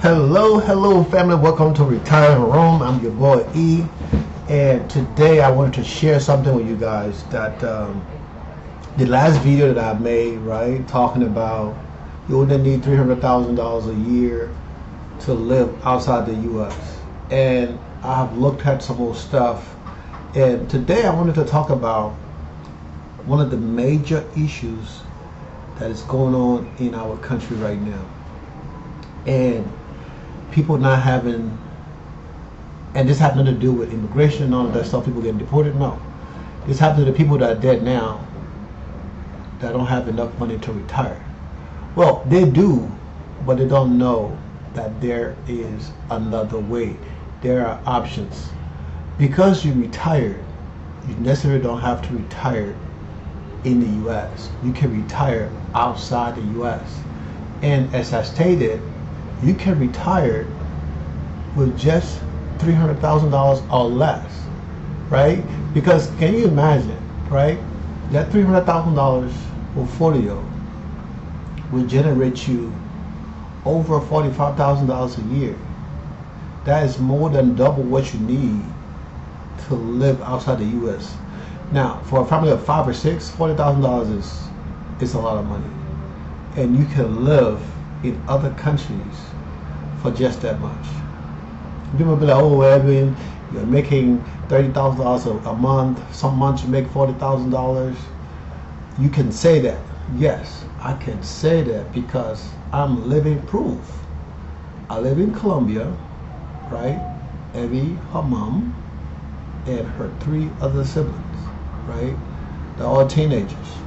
Hello family, welcome to Retiring Room. I'm your boy E, and today I wanted to share something with you guys that the last video that I made, right, talking about you only need $300,000 a year to live outside the US, and I have looked at some more stuff, and today I wanted to talk about one of the major issues that is going on in our country right now, and people not having, and this has nothing to do with immigration and all of that stuff, people getting deported. No, this happens to the people that are dead now that don't have enough money to retire. Well, they do, but they don't know that there is another way. There are options. Because you retired, you necessarily don't have to retire in the US. You can retire outside the US. And as I stated, you can retire with just $300,000 or less, right? Because can you imagine, right? That $300,000 portfolio will generate you over $45,000 a year. That is more than double what you need to live outside the U.S. Now, for a family of 5 or 6, $40,000 is a lot of money, and you can live in other countries for just that much. People be like, oh, Evan, you're making $30,000 a month. Some months you make $40,000. You can say that. Yes, I can say that because I'm living proof. I live in Colombia, right? Evie, her mom, and her 3 other siblings, right? They're all teenagers.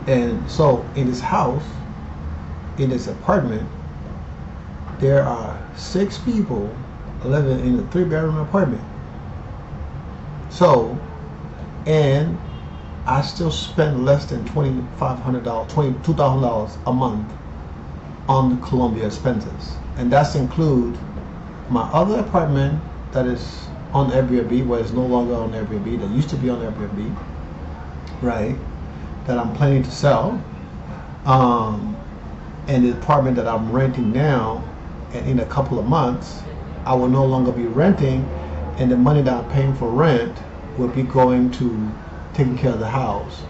And so in this house, in this apartment, there are 6 people living in a 3-bedroom apartment. So, and I still spend less than $2,500, $22,000 a month on the Colombia expenses. And that's include my other apartment that is on Airbnb, where it's no longer on Airbnb, that used to be on Airbnb, right? That I'm planning to sell. And the apartment that I'm renting now, and in a couple of months, I will no longer be renting, and the money that I'm paying for rent will be going to taking care of the house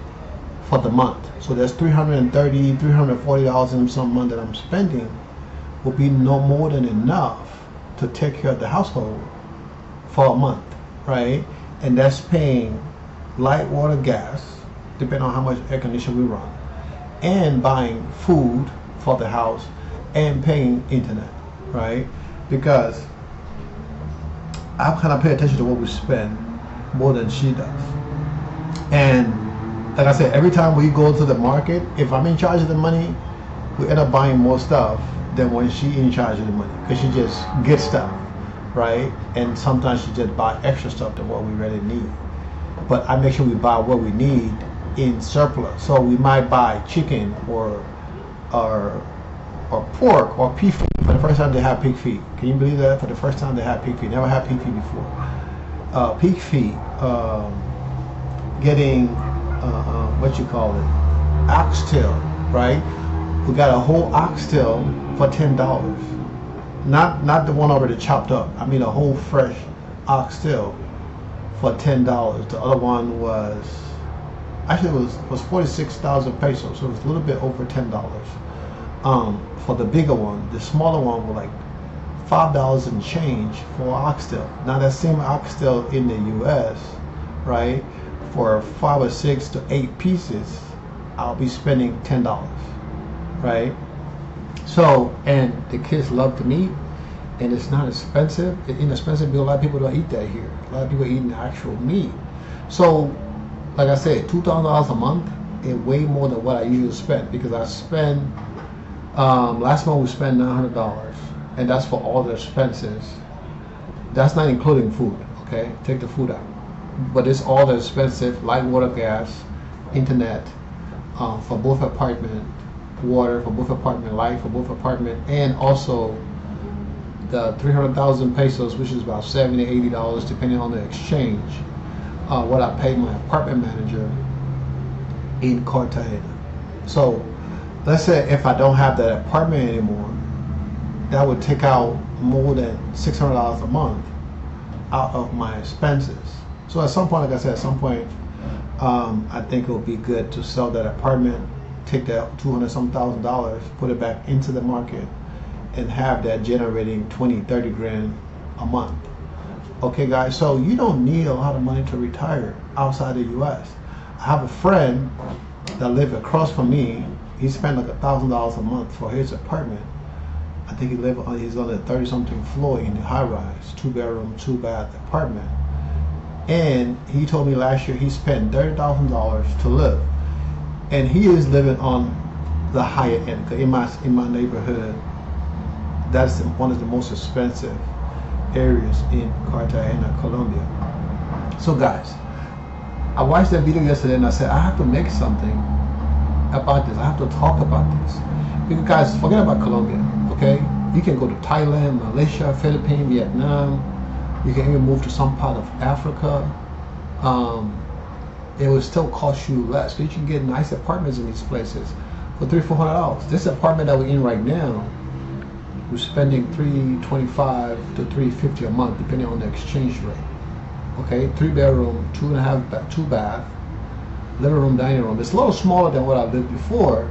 for the month. So there's $330, $340 in some month that I'm spending will be no more than enough to take care of the household for a month, right? And that's paying light, water, gas, depending on how much air conditioning we run, and buying food for the house, and paying internet, right? Because I kind of pay attention to what we spend more than she does. And like I said, every time we go to the market, if I'm in charge of the money, we end up buying more stuff than when she's in charge of the money, because she just gets stuff, right? And sometimes she just buy extra stuff than what we really need. But I make sure we buy what we need in surplus. So we might buy chicken or pork or pig feet. For the first time they have pig feet. Can you believe that? For the first time they have pig feet. Never had pig feet before. Pig feet. Getting what you call it, oxtail, right? We got a whole oxtail for $10. Not the one already chopped up. I mean a whole fresh oxtail for $10. The other one was actually it was 46,000 pesos, so it was a little bit over $10. For the bigger one, the smaller one was like $5 and change for oxtail. Now that same oxtail in the U.S., right, for 5 or 6 to 8 pieces, I'll be spending $10, right? So, and the kids love the meat, and it's not expensive. It's inexpensive because a lot of people don't eat that here. A lot of people eating actual meat. So, like I said, $2,000 a month is way more than what I usually spend, because I spend, last month we spent $900, and that's for all the expenses. That's not including food, okay? Take the food out. But it's all the expensive, light, water, gas, internet, for both apartment, water for both apartment, light for both apartment, and also the 300,000 pesos, which is about $70, $80, depending on the exchange, what I paid my apartment manager in Cartagena. So let's say if I don't have that apartment anymore, that would take out more than $600 a month out of my expenses. So at some point, like I said, at some point, I think it would be good to sell that apartment, take that $200-some thousand, put it back into the market, and have that generating 20-30 grand a month. Okay, guys, so you don't need a lot of money to retire outside the U.S. I have a friend that lives across from me. He spent like $1,000 a month for his apartment. I think he's on the 30-something floor in the high-rise, 2-bedroom, 2-bath apartment. And he told me last year he spent $30,000 to live, and he is living on the higher end. In my neighborhood, that's one of the most expensive areas in Cartagena, Colombia. So guys, I watched that video yesterday and I said I have to make something about this. I have to talk about this. Because guys, forget about Colombia, okay? You can go to Thailand, Malaysia, Philippines, Vietnam. You can even move to some part of Africa. It will still cost you less. But you can get nice apartments in these places for $300-400. This apartment that we're in right now, we're spending $325 to $350 a month, depending on the exchange rate. Okay, 3-bedroom, 2.5-2-bath, living room, dining room. It's a little smaller than what I lived before,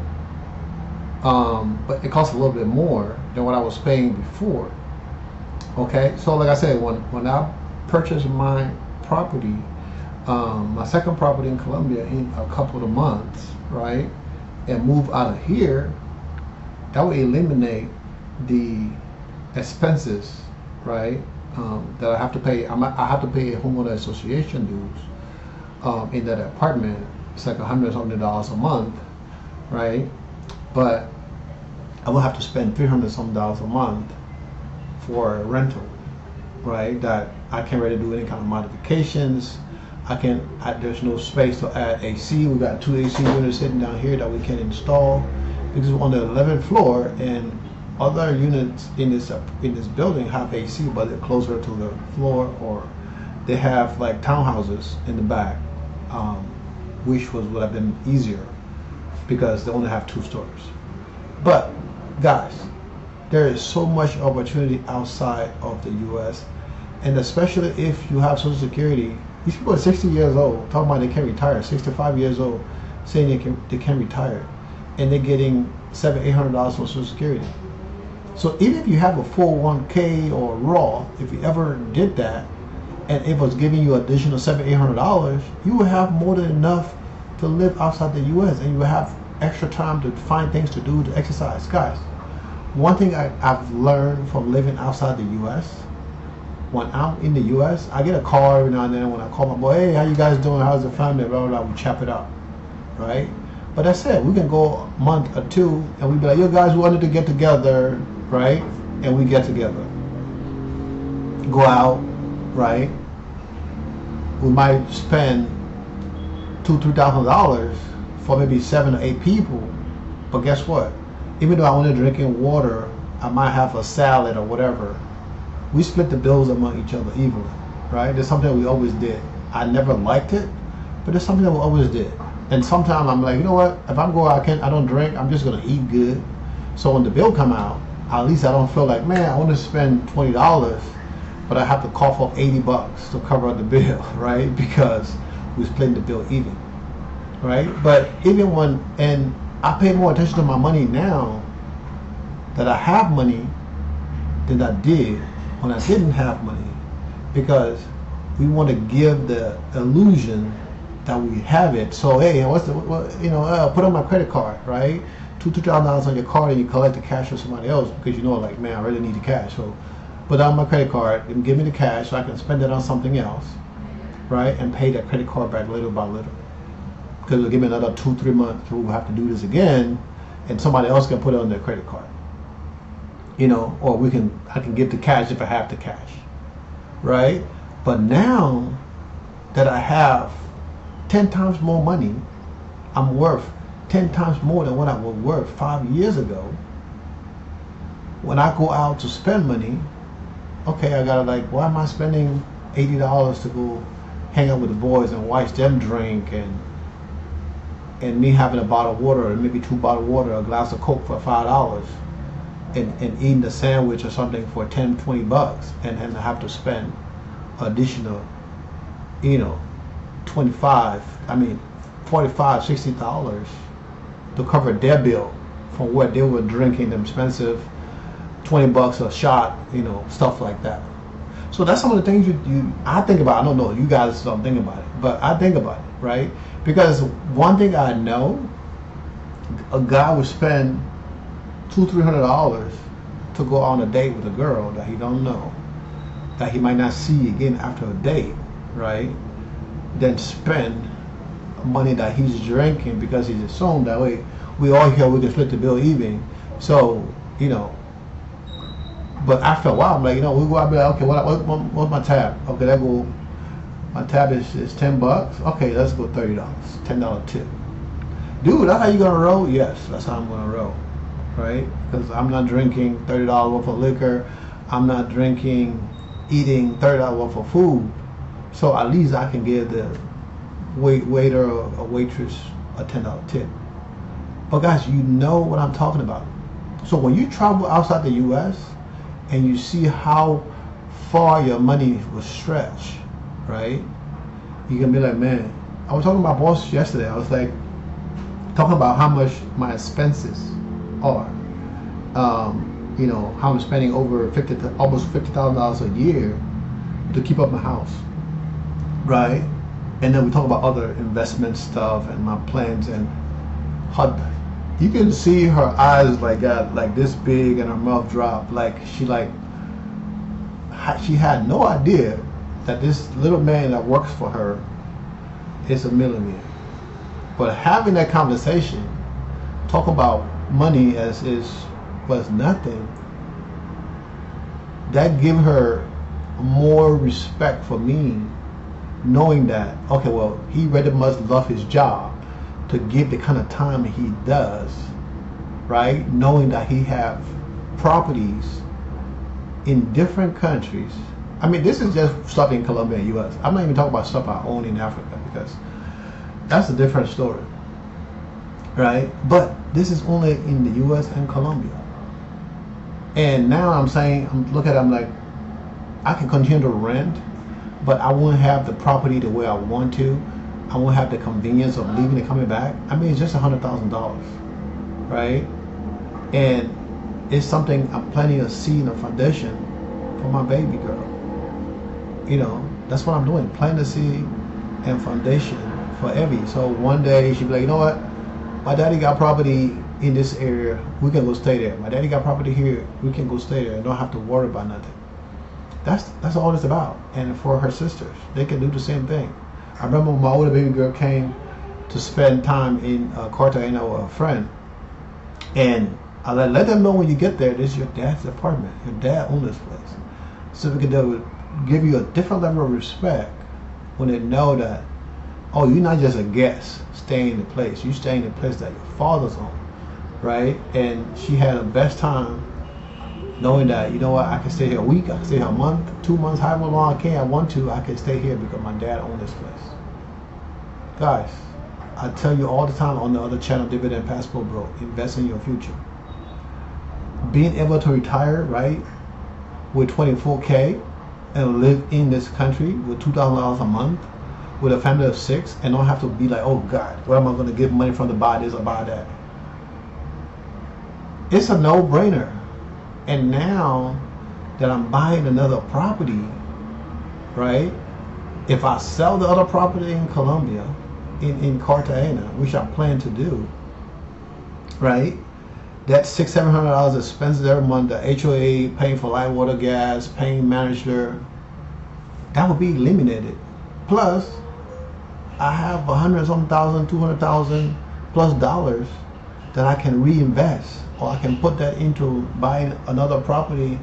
but it costs a little bit more than what I was paying before. Okay, so like I said, when I purchased my property, my second property in Colombia, in a couple of months, right, and move out of here, that will eliminate the expenses, right, that I have to pay. I have to pay a homeowner association dues in that apartment. It's like $100-something a month, right? But I will have to spend $300-something a month for a rental, right? That I can't really do any kind of modifications. There's no space to add AC. We got 2 AC units sitting down here that we can install because we're on the 11th floor, and other units in this building have AC, but they're closer to the floor, or they have like townhouses in the back, which would have been easier because they only have 2 stories. But guys, there is so much opportunity outside of the U.S., and especially if you have Social Security. These people are 60 years old talking about they can retire, 65 years old saying they can retire, and they're getting $700-800 from Social Security. So even if you have a 401k or Roth, if you ever did that, and it was giving you additional $700-800, you will have more than enough to live outside the U.S., and you will have extra time to find things to do, to exercise. Guys, one thing I've learned from living outside the U.S., when I'm in the U.S., I get a call every now and then when I call my boy, hey, how you guys doing? How's the family? Blah, blah, blah. We chop it up, right? But that's it. We can go a month or two, and we be like, yo, guys, we wanted to get together, right? And we get together. Go out, right? We might spend $2,000-3,000 for maybe 7 or 8 people. But guess what? Even though I only drinking water, I might have a salad or whatever. We split the bills among each other evenly, right? There's something we always did. I never liked it, but it's something that we always did. And sometimes I'm like, you know what? If I'm going out, I don't drink. I'm just gonna eat good. So when the bill come out, at least I don't feel like, man, I want to spend $20, but I have to cough up $80 to cover the bill, right? Because we're splitting the bill even, right? But and I pay more attention to my money now that I have money than I did when I didn't have money, because we want to give the illusion that we have it. So hey, put on my credit card, right? $2,000 on your card, and you collect the cash from somebody else because you know, like, man, I really need the cash. So put on my credit card and give me the cash so I can spend it on something else, right? And pay that credit card back little by little, because it'll give me another 2-3 months till we'll have to do this again, and somebody else can put it on their credit card. Or I can give the cash if I have the cash, right? But now that I have 10 times more money, I'm worth 10 times more than what I was worth 5 years ago. When I go out to spend money, okay, I gotta why am I spending $80 to go hang out with the boys and watch them drink, and me having a bottle of water, or maybe 2 bottles of water, a glass of Coke for $5? and eating a sandwich or something for 10, 20 bucks, and then I have to spend additional, you know, 45, $60 to cover their bill for what they were drinking, them expensive 20 bucks a shot, you know, stuff like that. So that's some of the things I think about. I don't know, you guys don't think about it, but I think about it, right? Because one thing I know, a guy would spend $200-300 to go on a date with a girl that he don't know, that he might not see again after a date, right? Then spend money that he's drinking because he's assumed that way we all here, we can split the bill even. So, you know, but after a while, I'm like, you know, we go out and be like, okay, what's my tab? Okay, that go, my tab is 10 bucks. Okay, let's go $30, $10 tip. Dude, that's how you gonna roll? Yes, that's how I'm gonna roll, right? Because I'm not drinking $30 worth of liquor. I'm not eating $30 worth of food. So at least I can give the waiter or waitress a $10 tip. But guys, you know what I'm talking about. So when you travel outside the U.S. and you see how far your money will stretch, right? You can be like, man, I was talking to my boss yesterday. I was like, talking about how much my expenses are. You know, how I'm spending over almost $50,000 a year to keep up my house, right? And then we talk about other investment stuff and my plans, and you can see her eyes like this big and her mouth dropped, like she had no idea that this little man that works for her is a millionaire. But having that conversation, talk about money was nothing, that give her more respect for me, knowing that, okay, well, he really must love his job to give the kind of time he does, right? Knowing that he have properties in different countries. I mean, this is just stuff in Colombia and U.S. I'm not even talking about stuff I own in Africa, because that's a different story, right? But this is only in the U.S. and Colombia. And now I'm like, I can continue to rent, but I won't have the property the way I want to. I won't have the convenience of leaving and coming back. I mean, it's just $100,000, right? And it's something I'm planning to see in a foundation for my baby girl. You know, that's what I'm doing, planting a seed and foundation for Evie. So one day she'll be like, you know what? My daddy got property in this area. We can go stay there. My daddy got property here. We can go stay there and don't have to worry about nothing. That's all it's about. And for her sisters, they can do the same thing. I remember when my older baby girl came to spend time in Cartagena with a friend, and I let them know when you get there, this is your dad's apartment. Your dad owns this place. So they would give you a different level of respect when they know that, oh, you're not just a guest staying in the place. You're staying in the place that your father's own, right? And she had the best time knowing that, you know what, I can stay here a week, I can stay here a month, 2 months, however long I want to, I can stay here because my dad owns this place. Guys, I tell you all the time on the other channel, Dividend Passport Bro, invest in your future. Being able to retire, right, with 24K and live in this country with $2,000 a month with a family of 6 and don't have to be like, oh God, where am I going to get money from to buy this or buy that? It's a no-brainer. And now that I'm buying another property, right, if I sell the other property in Colombia, in Cartagena, which I plan to do, right, that $600-700 expenses every month, the HOA, paying for light, water, gas, paying manager, that would be eliminated. Plus, I have 100-something thousand, 200,000 plus dollars that I can reinvest, or I can put that into buying another property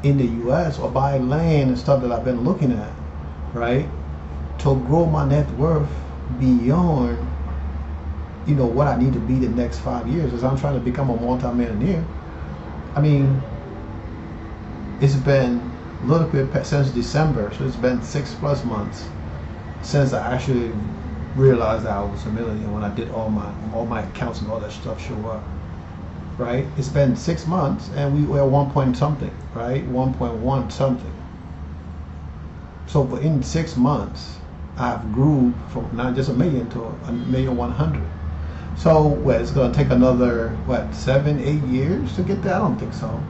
in the U.S. or buy land and stuff that I've been looking at, right, to grow my net worth beyond, you know, what I need to be the next 5 years, as I'm trying to become a multi-millionaire. I mean, it's been a little bit since December, so it's been 6+ months since I actually realized that I was a millionaire, when I did all my accounts and all that stuff show up. right? It's been 6 months and we were 1 point something, right? 1.1 something. So in 6 months, I've grew from not just a million to $1,100,000. So it's going to take another 7, 8 years to get there? I don't think so.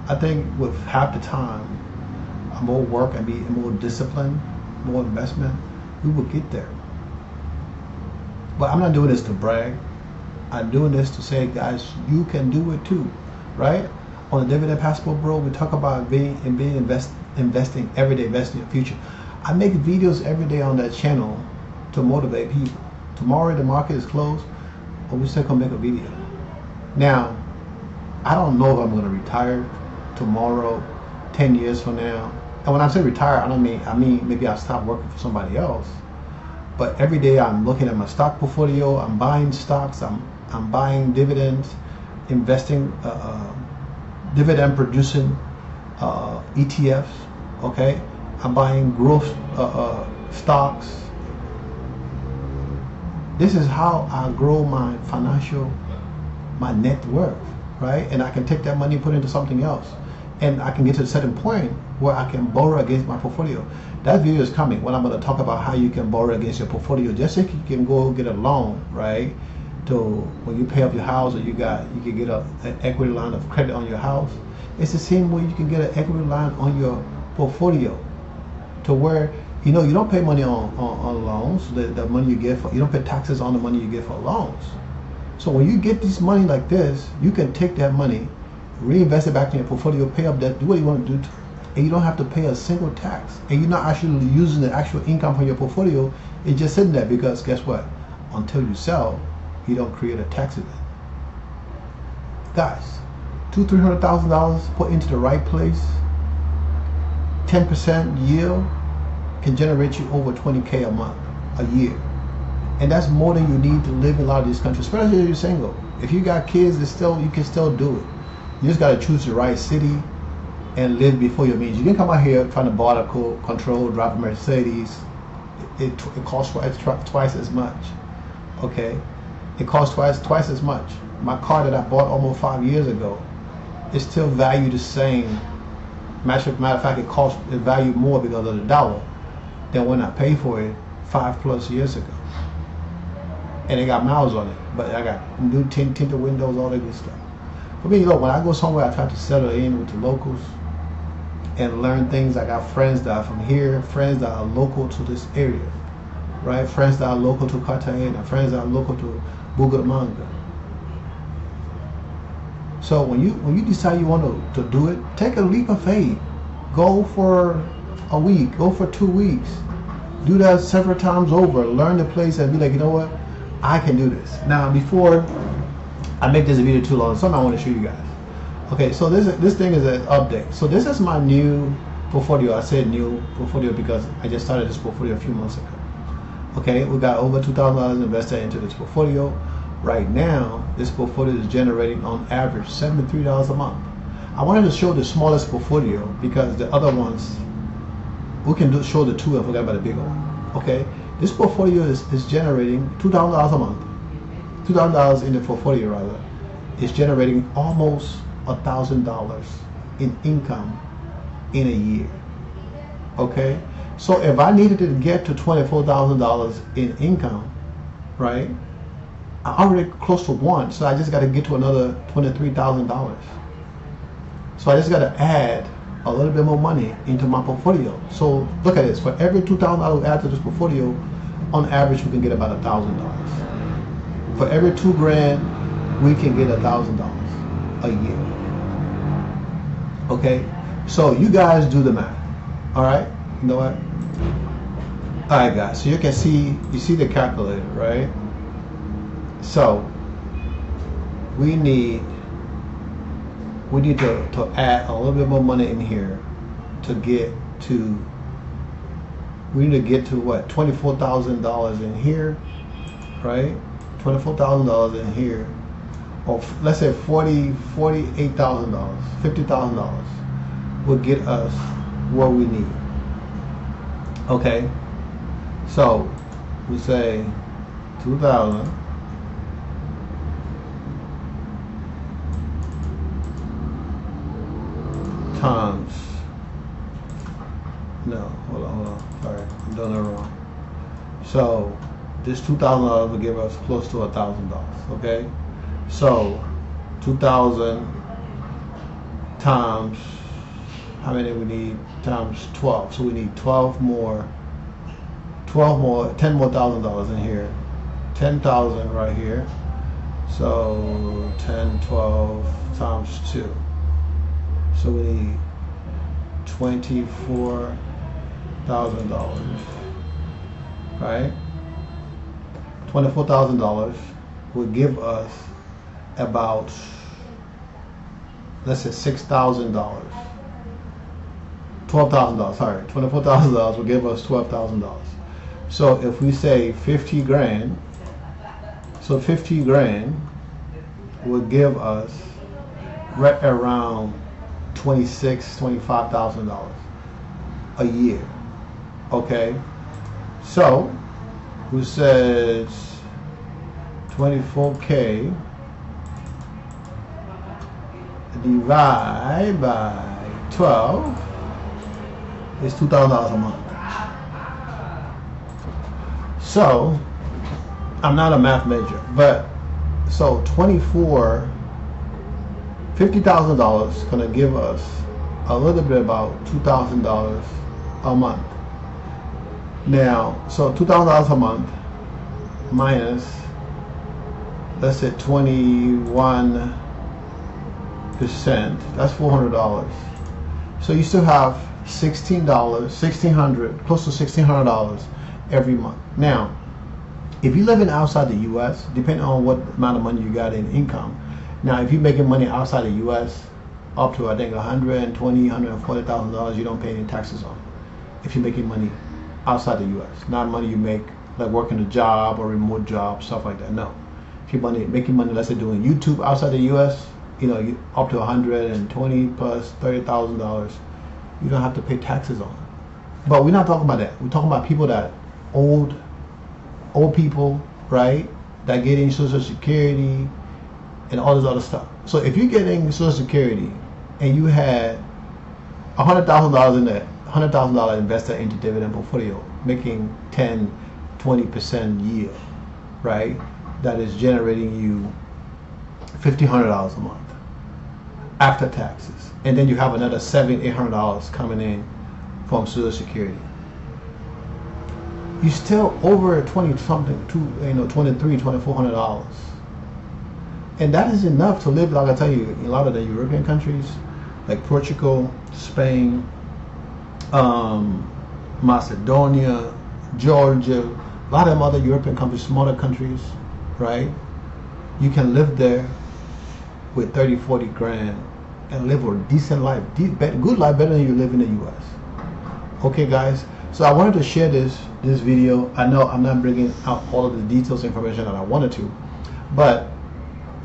I think with half the time, more work and be more discipline, more investment, we will get there. But I'm not doing this to brag. I'm doing this to say, guys, you can do it too, right? On the Dividend Passport Bro, we talk about investing every day, investing in the future. I make videos every day on that channel to motivate people. Tomorrow the market is closed, but we still gonna make a video. Now, I don't know if I'm gonna retire tomorrow, 10 years from now. And when I say retire, I mean maybe I'll stop working for somebody else. But every day I'm looking at my stock portfolio, I'm buying stocks, I'm buying dividends, investing, dividend producing ETFs, okay? I'm buying growth stocks. This is how I grow my my net worth, right? And I can take that money and put it into something else. And I can get to a certain point where I can borrow against my portfolio. That video is coming when I'm going to talk about how you can borrow against your portfolio. Just like you can go get a loan, right? To when you pay off your house, or you can get an equity line of credit on your house. It's the same way you can get an equity line on your portfolio, to where you don't pay money on loans. The money you get you don't pay taxes on the money you get for loans. So when you get this money like this, you can take that money, reinvest it back in your portfolio, pay up debt, do what you want to do, and you don't have to pay a single tax. And you're not actually using the actual income from your portfolio. It's just sitting there because guess what? Until you sell, you don't create a tax event. Guys, $200,000-$300,000 put into the right place, 10% yield can generate you over $20K a month, a year. And that's more than you need to live in a lot of these countries, especially if you're single. If you got kids, you can still do it. You just got to choose the right city and live before your means. You can come out here trying to border control, drive a Mercedes. It costs twice as much. Okay, it costs twice as much. My car that I bought almost 5 years ago is still valued the same. Matter of fact, it valued more because of the dollar than when I paid for it 5+ years ago. And it got miles on it, but I got new tinted windows, all that good stuff. For me, look, when I go somewhere, I try to settle in with the locals and learn things. I got friends that are from here, friends that are local to this area, right? Friends that are local to Cartagena, friends that are local to Bucaramanga. So when you decide you want to do it, take a leap of faith. Go for a week, go for 2 weeks. Do that several times over. Learn the place and be like, you know what? I can do this. Now, before I make this video too long, something I want to show you guys. Okay, so this thing is an update. So this is my new portfolio. I said new portfolio because I just started this portfolio a few months ago. Okay, we got over $2,000 invested into this portfolio. Right now, this portfolio is generating on average $73 a month. I wanted to show the smallest portfolio because the other ones, we can show the two and forget about the bigger one. Okay, this portfolio is generating $2,000 a month. $2,000 in the portfolio rather is generating almost $1,000 in income in a year. Okay, so if I needed to get to $24,000 in income, right? I already close to one, so I just got to get to another $23,000. So I just got to add a little bit more money into my portfolio. So look at this: for every $2,000 we add to this portfolio, on average we can get about $1,000. For every $2,000, we can get $1,000 a year. Okay, so you guys do the math. All right, you know what? All right, guys. So you see the calculator, right? So we need to add a little bit more money in here to get to. We need to get to what? $24,000 in here, right? $24,000 in here, or let's say $48,000, $50,000 will get us what we need. Okay, so we say 2,000 times, no, hold on, sorry, I'm doing it wrong. So this $2,000 will give us close to $1,000, okay? So 2,000 times, how many we need? Times 12. So we need 10 more $1,000 in here. 10,000 right here. So 10, 12 times 2. So we need $24,000, right? $24,000 would give us about, let's say $6,000. $12,000, sorry. $24,000 will give us $12,000. So if we say 50 grand, so 50 grand would give us right around $25,000 a year. Okay? So who says 24K divide by 12 is $2,000 a month. So I'm not a math major, but so $50,000 is going to give us a little bit about $2,000 a month. Now, so $2,000 a month minus, let's say 21%, that's $400. So you still have $1,600, close to $1,600 every month. Now, if you're living outside the U.S., depending on what amount of money you got in income, now if you're making money outside the U.S. up to I think $120,000, $140,000, you don't pay any taxes on. If you're making money outside the U.S., not money you make like working a job or remote job, stuff like that. No, if you're making money, let's say doing YouTube outside the U.S., you know, up to $120,000 plus $30,000, you don't have to pay taxes on it. But we're not talking about that. We're talking about people that old people, right, that get in Social Security and all this other stuff. So if you're getting Social Security and you had $100,000 in that, $100,000 invested into dividend portfolio, making 10, 20% yield, right, that is generating you $1,500 a month after taxes, and then you have another $700, $800 coming in from Social Security. You still over 20 something, $2,300, $2,400, and that is enough to live. Like I tell you, in a lot of the European countries, like Portugal, Spain, Macedonia, Georgia, a lot of them other European countries, smaller countries, right? You can live there with 30, 40 grand and live a decent life, good life, better than you live in the U.S. Okay, guys. So I wanted to share this video. I know I'm not bringing out all of the details information that I wanted to, but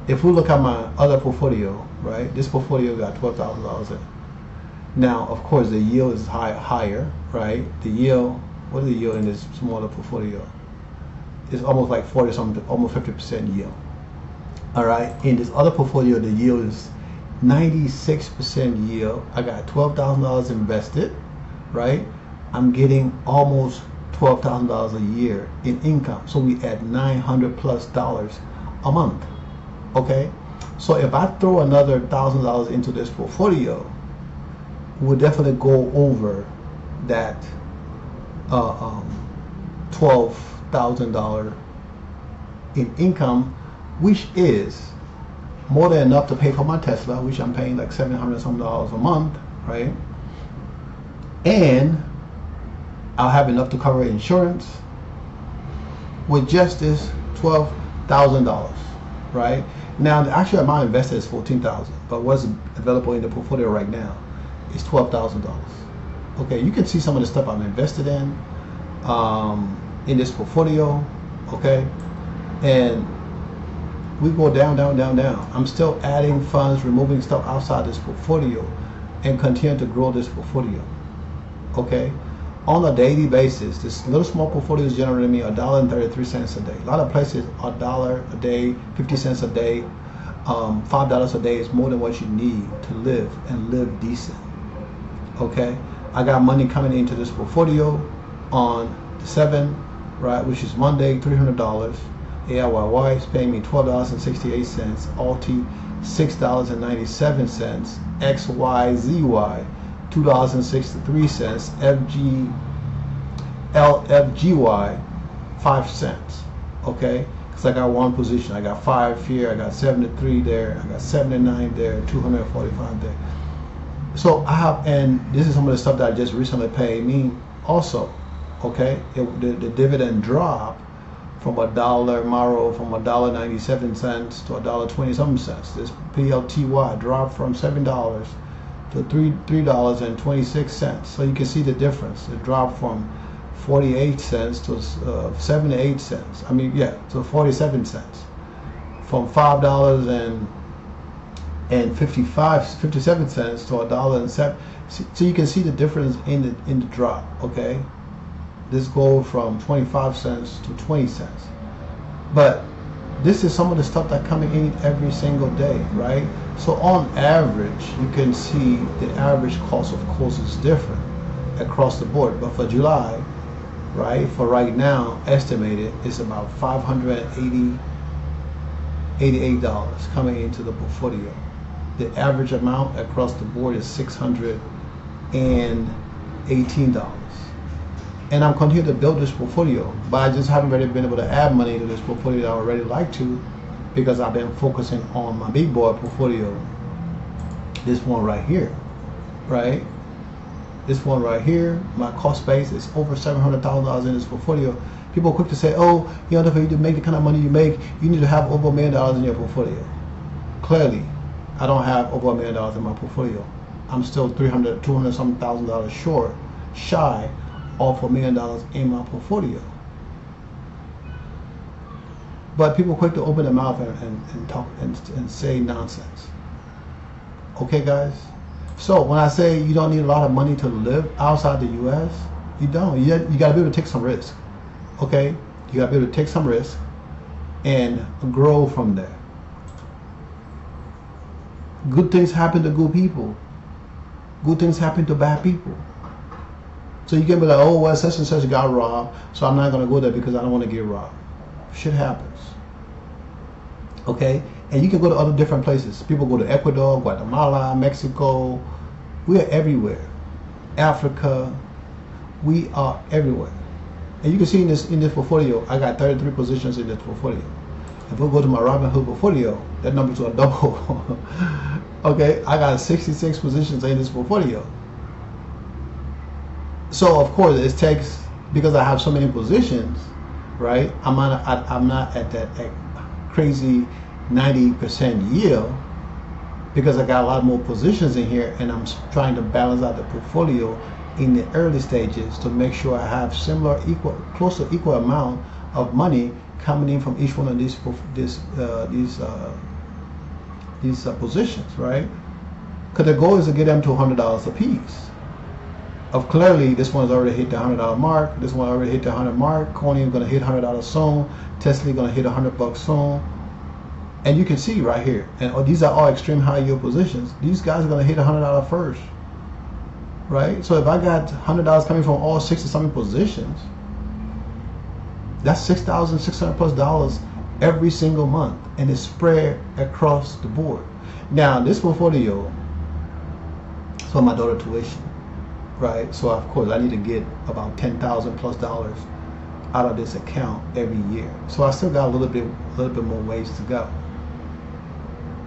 if we look at my other portfolio, right? This portfolio got $12,000 in. Now, of course, the yield is higher, right? The yield, what is the yield in this smaller portfolio? It's almost like 40 something, almost 50% yield. All right. In this other portfolio, the yield is 96% yield. I got $12,000 invested, right? I'm getting almost $12,000 a year in income. So we add $900 plus a month. Okay. So if I throw another $1,000 into this portfolio, we'll definitely go over that $12,000 in income, which is more than enough to pay for my Tesla, which I'm paying like $700 some a month, right? And I'll have enough to cover insurance with just this $12,000, right? Now, the actual amount invested is $14,000, but what's available in the portfolio right now is $12,000. Okay, you can see some of the stuff I'm invested in this portfolio. Okay, and we go down, down, down, down. I'm still adding funds, removing stuff outside this portfolio, and continue to grow this portfolio. Okay, on a daily basis, this little small portfolio is generating me $1.33 a day. A lot of places, $1 a day, 50 cents a day, $5 a day is more than what you need to live and live decent. Okay, I got money coming into this portfolio on the 7th, right, which is Monday, $300. AIYY is paying me $12.68. Alti, $6.97. XYZY, $2.63. LFGY, 5 cents. Okay, because I got one position. I got 5 here, I got 73 there, I got 79 there, 245 there. So I have, and this is some of the stuff that I just recently paid me also. Okay, the dividend drop from $1 Maro from $1.97 to $1.20 This PLTY dropped from $7 to $3.26. So you can see the difference. It dropped from 48 cents to 78 cents. I mean, yeah, to 47 cents. From $5.57 to $1.07. So you can see the difference in the drop. Okay. This goes from 25 cents to 20 cents. But this is some of the stuff that coming in every single day, right? So on average, you can see the average cost, of course, is different across the board. But for July, right, for right now, estimated is about $588 coming into the portfolio. The average amount across the board is $618. And I'm continuing to build this portfolio, but I just haven't really been able to add money to this portfolio that I would really like to, because I've been focusing on my big boy portfolio. This one right here, right? This one right here, my cost base is over $700,000 in this portfolio. People are quick to say, oh, you know, for you to make the kind of money you make, you need to have over $1 million in your portfolio. Clearly, I don't have over $1 million in my portfolio. I'm still $200-something thousand shy of $1 million in my portfolio. But people quick to open their mouth and talk and say nonsense. Okay, guys? So when I say you don't need a lot of money to live outside the U.S., you don't. You got to be able to take some risk. Okay? You got to be able to take some risk and grow from there. Good things happen to good people. Good things happen to bad people. So you can be like, oh, well, such and such got robbed, so I'm not going to go there because I don't want to get robbed. Shit happens. Okay? And you can go to other different places. People go to Ecuador, Guatemala, Mexico. We are everywhere. Africa. We are everywhere. And you can see in this portfolio, I got 33 positions in this portfolio. If we go to my Robinhood portfolio, that number to a double. Okay? I got 66 positions in this portfolio. So of course it takes, because I have so many positions, right? I'm not at that crazy 90% yield, because I got a lot more positions in here, and I'm trying to balance out the portfolio in the early stages to make sure I have close to equal amount of money coming in from each one of these positions, right? Because the goal is to get them to $100 a piece. Of clearly, this one's already hit the $100 mark. This one already hit the 100 mark. Coney is going to hit $100 soon. Tesla going to hit $100 soon. And you can see right here, and these are all extreme high yield positions. These guys are going to hit $100 first, right? So if I got $100 coming from all 60-something positions, that's $6,600+ every single month, and it's spread across the board. Now, this portfolio is for my daughter's tuition. Right, so of course I need to get about $10,000+ out of this account every year. So I still got a little bit more ways to go.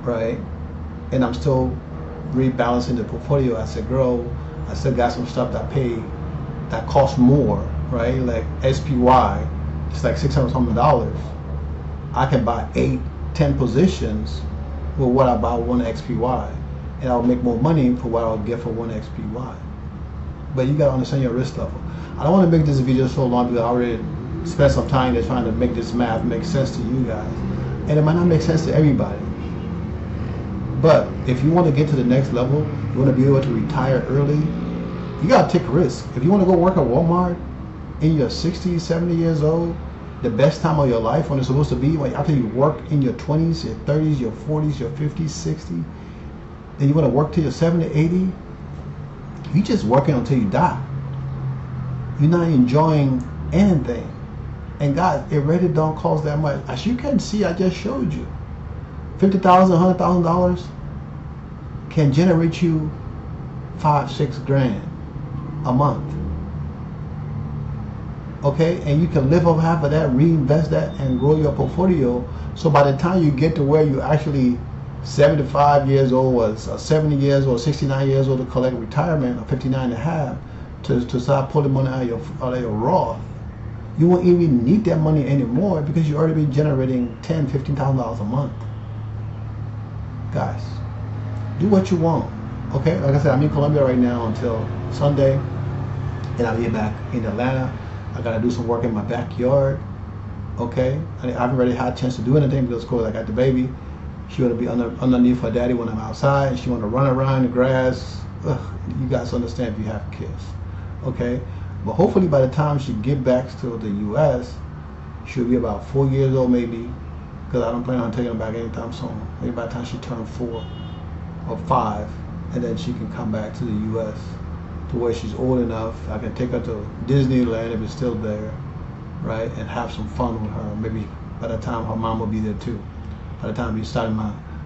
Right, and I'm still rebalancing the portfolio as it grows. I still got some stuff that costs more. Right, like SPY, it's like $600-something. I can buy 8-10 positions with what I buy one XPY, and I'll make more money for what I'll get for one XPY. But you gotta understand your risk level. I don't want to make this video so long because I already spent some time there trying to make this math make sense to you guys, and it might not make sense to everybody. But if you want to get to the next level, you want to be able to retire early, you gotta take a risk. If you want to go work at Walmart in your 60s, 70 years old, the best time of your life when it's supposed to be, like after you work in your 20s, your 30s, your 40s, your 50s, 60s, then you want to work till you're 70, 80. you're just working until you die. You're not enjoying anything. And guys, it really don't cost that much. As you can see, I just showed you. $50,000, $100,000 can generate you 5-6 grand a month. Okay, and you can live off half of that, reinvest that, and grow your portfolio. So by the time you get to where you actually 75 years old, or 70 years old, 69 years old to collect retirement, or 59 and a half, to start pulling money out of your Roth, you won't even need that money anymore because you already been generating $10,000, $15,000 a month. Guys, do what you want. Okay, like I said, I'm in Colombia right now until Sunday, and I'll be back in Atlanta. I gotta do some work in my backyard. Okay, I haven't really had a chance to do anything because of course I got the baby. She want to be underneath her daddy when I'm outside, and she want to run around the grass. Ugh, you guys understand if you have kids. Okay, but hopefully by the time she get back to the U.S., she'll be about 4 years old maybe, because I don't plan on taking her back anytime soon. Maybe by the time she turns 4 or 5, and then she can come back to the U.S. to where she's old enough. I can take her to Disneyland if it's still there, right, and have some fun with her. Maybe by the time her mom will be there too. By the time we start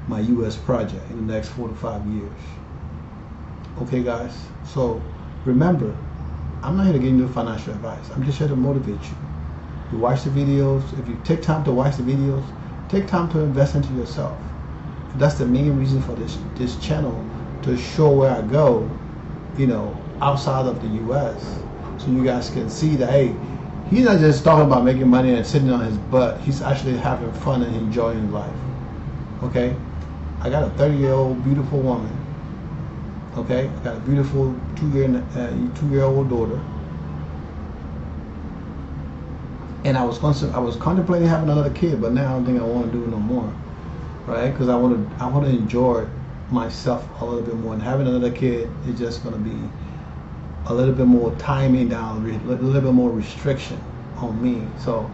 my U.S. project in the next 4 to 5 years. Okay, guys. So remember, I'm not here to give you financial advice. I'm just here to motivate you. You watch the videos. If you take time to watch the videos, take time to invest into yourself. That's the main reason for this channel, to show where I go, you know, outside of the U.S. So you guys can see that, hey, he's not just talking about making money and sitting on his butt. He's actually having fun and enjoying life. Okay? I got a 30-year-old beautiful woman. Okay? I got a beautiful 2-year-old daughter. And I was contemplating having another kid, but now I don't think I want to do it no more. Right? Because I want to enjoy myself a little bit more. And having another kid is just going to be a little bit more timing down, a little bit more restriction on me. So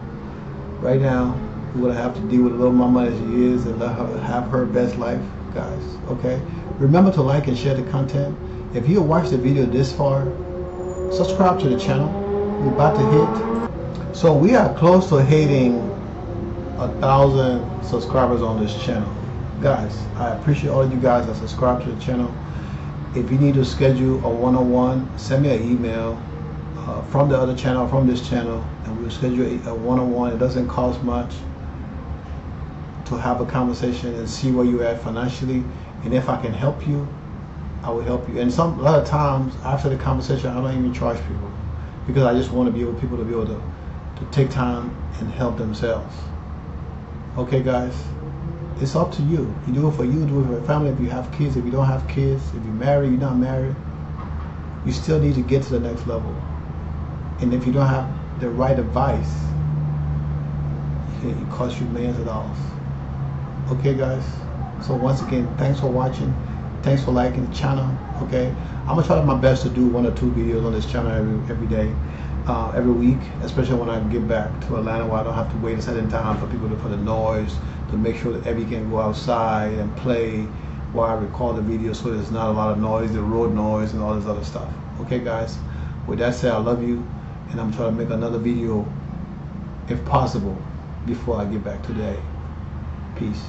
right now, we're going to have to deal with a little mama as she is and let her have her best life, guys. Okay? Remember to like and share the content. If you watch the video this far, subscribe to the channel. We're about to hit. So we are close to hitting 1,000 subscribers on this channel. Guys, I appreciate all of you guys that subscribe to the channel. If you need to schedule a one-on-one, send me an email from the other channel, from this channel, and we'll schedule a one-on-one. It doesn't cost much to have a conversation and see where you're at financially. And if I can help you, I will help you. And a lot of times after the conversation, I don't even charge people because I just want to be able people to be able to take time and help themselves. Okay, guys. It's up to you. You do it for you, do it for your family. If you have kids, if you don't have kids, if you're married, you're not married, you still need to get to the next level. And if you don't have the right advice, it costs you millions of dollars. Okay, guys? So once again, thanks for watching. Thanks for liking the channel. Okay? I'm going to try my best to do 1 or 2 videos on this channel every day. Every week, especially when I get back to Atlanta, where I don't have to wait a certain time for people for the noise, to make sure that everybody can go outside and play while I record the video, so there's not a lot of noise, the road noise and all this other stuff. Okay, guys? With that said, I love you, and I'm trying to make another video, if possible, before I get back today. Peace.